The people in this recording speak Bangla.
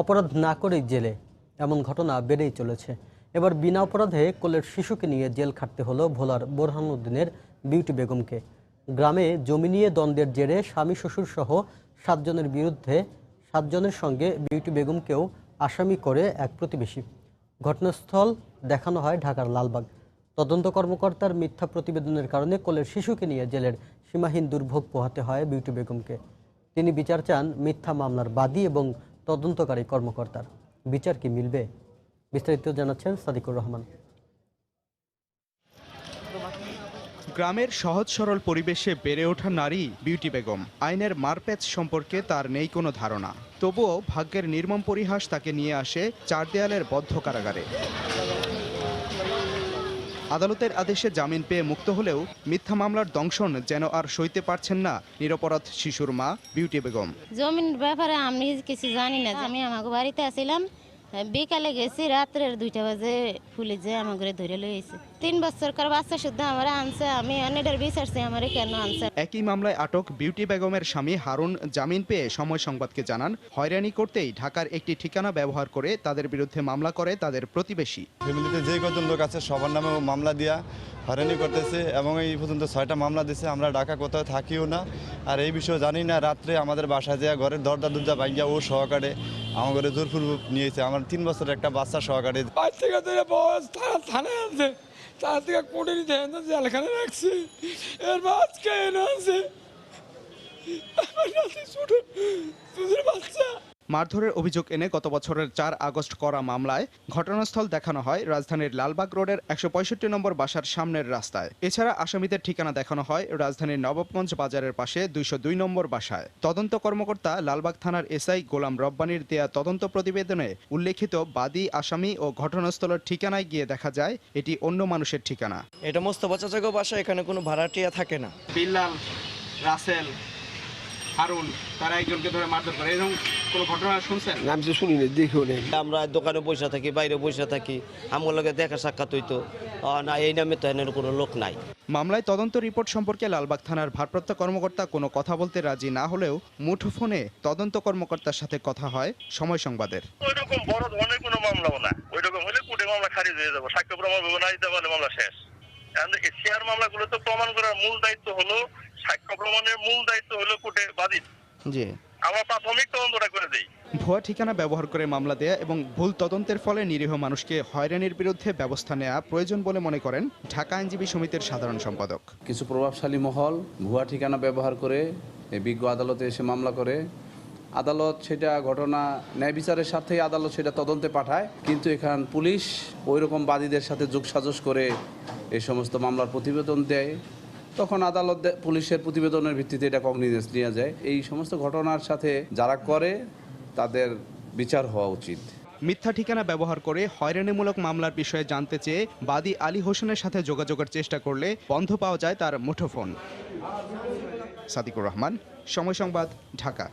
অপরাধ না করেই জেলে, এমন ঘটনা বেড়েই চলেছে। এবার বিনা অপরাধে কোলের শিশুকে নিয়ে জেল খাটতে হলো ভোলার বোরহানুদ্দিনের বিউটি বেগমকে। গ্রামে জমি নিয়ে দ্বন্দ্বের জেরে স্বামী শ্বশুর সহ 7 জনের সঙ্গে বিউটি বেগমকেও আসামি করে এক প্রতিবেশী। ঘটনাস্থল দেখানো হয় ঢাকার লালবাগ। তদন্ত কর্মকর্তার মিথ্যা প্রতিবেদনের কারণে কোলের শিশুকে নিয়ে জেলের সীমাহীন দুর্ভোগ পোহাতে হয় বিউটি বেগমকে। তিনি বিচার চান মিথ্যা মামলার বাদী এবং তদন্তকারী কর্মকর্তার। বিচার কি মিলবে? বিস্তারিত জানাচ্ছেন সাদিকুর রহমান। গ্রামের সহজ সরল পরিবেশে বেড়ে ওঠা নারী বিউটি বেগম। আইনের মারপ্যাচ সম্পর্কে তার নেই কোনো ধারণা, তবুও ভাগ্যের নির্মম পরিহাস তাকে নিয়ে আসে 4 দেয়ালের বদ্ধ কারাগারে। আদালতের আদেশে জামিন পেয়ে মুক্ত হলেও মিথ্যা মামলার দংশন যেন আর সইতে পারছেন না নিরপরাধ শিশুর মা বিউটি বেগম। জমির ব্যাপারে আমি কিছু জানি না। আমি আমাকে বাড়িতে আসছিলাম, বিকালে গেছি, রাত্রের 2টা বাজে পুলিশ যে আমাকে ধরে লইছে। 3 বছরকার বাচ্চা শুদ্ধ আমার আনছে, আমি অনেকটার বিচারছি আমার কেন আনছে। একই মামলায় আটক বিউটি বেগমের স্বামী হারুন জামিন পেয়ে সময় সংবাদকে জানান, হয়রানি করতেই ঢাকার একটি ঠিকানা ব্যবহার করে তাদের বিরুদ্ধে মামলা করে তাদের প্রতিবেশী। ফ্যামিলিতে যে কজন লোক আছে সবার নামে মামলা দিয়া হয়রানি করতেছে এবং এই পর্যন্ত 6টা মামলা দিচ্ছে। আমরা ঢাকা কোথাও থাকিও না, আর এই বিষয়ে জানি না। রাত্রে আমাদের বাসায় যায় ঘরের দরজা ভাঙ্গিয়া ও সহকারে আমার ঘরে জোরপূর্বক নিয়েছে। আমার 3 বছরের একটা বাচ্চা সহকারে। থানায় আছে, তার থেকে কোর্টে নিতে জেলখানে রাখছে। এর আজকে এনে আছে বাচ্চা। মারধরের অভিযোগ এনে গত বছরের 4 আগস্ট করা মামলায় ঘটনাস্থল দেখানো হয় রাজধানীর লালবাগ রোডের 165 নম্বর বাসার সামনের রাস্তায়। এছাড়া আসামিদের ঠিকানা দেখানো হয় রাজধানীর নবাবগঞ্জ বাজারের পাশে 202 নম্বর বাসায়। তদন্ত কর্মকর্তা লালবাগ থানার এসআই গোলাম রব্বানির দেয়া তদন্ত প্রতিবেদনে উল্লেখিত বাদী, আসামি ও ঘটনাস্থলের ঠিকানায় গিয়ে দেখা যায় এটি অন্য মানুষের ঠিকানা। এটা মোস্তফা চাচাগো বাসা, এখানে কোনো ভাড়াটিয়া থাকে না। বিল্লাল, রাসেল, হারুন তারা একজনকে ধরে মারধর করে, এরকম কোনো ঘটনা শুনছেন? আমি তো শুনি না, দেখিও নেই। আমরা দোকানে বসে থাকি, বাইরে বসে থাকি, আমার লগে দেখা সাক্ষাৎ হইতো না। এই নামে তো এনের কোনো লোক নাই। মামলায় তদন্ত রিপোর্ট সম্পর্কে লালবাগ থানার ভারপ্রাপ্ত কর্মকর্তা কোনো কথা বলতে রাজি না হলেও মুঠোফোনে তদন্ত কর্মকর্তার সাথে কথা হয় সময় সংবাদের। ওইরকম বড় ধরনের কোনো মামলাও না, ওইরকম হলে কোর্টে মামলা খারিজ হয়ে যাবে, সাক্ষ্য প্রমাণ না দিতে পারলে মামলা শেষ। শেয়ার মামলাগুলো তো প্রমাণ করার মূল দায়িত্ব হলো, সাক্ষ্য প্রমাণের মূল দায়িত্ব হলো কোর্টের বাদী। জি, আমরা প্রাথমিক তদন্তটা করে দেই। ভুয়া ঠিকানা ব্যবহার করে মামলা দেয়া এবং ভুল তদন্তের ফলে নিরীহ মানুষকে হয়রানির বিরুদ্ধে ব্যবস্থা নেওয়া প্রয়োজন বলে মনে করেন ঢাকা আইনজীবী সমিতির সাধারণ সম্পাদক। কিছু প্রভাবশালী মহল ভুয়া ঠিকানা ব্যবহার করে বিজ্ঞ আদালতে এসে মামলা করে। আদালত সেটা ঘটনা ন্যায় বিচারের সাথেই আদালত সেটা তদন্তে পাঠায়, কিন্তু এখান পুলিশ ওইরকম বাদীদের সাথে যোগসাজশ করে এই সমস্ত মামলার প্রতিবেদন দেয়। তখন আদালত পুলিশের প্রতিবেদনের ভিত্তিতে এটা কগনিজেন্স নেওয়া যায়। এই সমস্ত ঘটনার সাথে যারা করে তাদের বিচার হওয়া উচিত। মিথ্যা ঠিকানা ব্যবহার করে হয়রানিমূলক মামলার বিষয়ে জানতে চেয়ে বাদী আলী হোসেনের সাথে যোগাযোগের চেষ্টা করলে বন্ধ পাওয়া যায় তার মুঠোফোন। সাদিকুর রহমান, সময় সংবাদ, ঢাকা।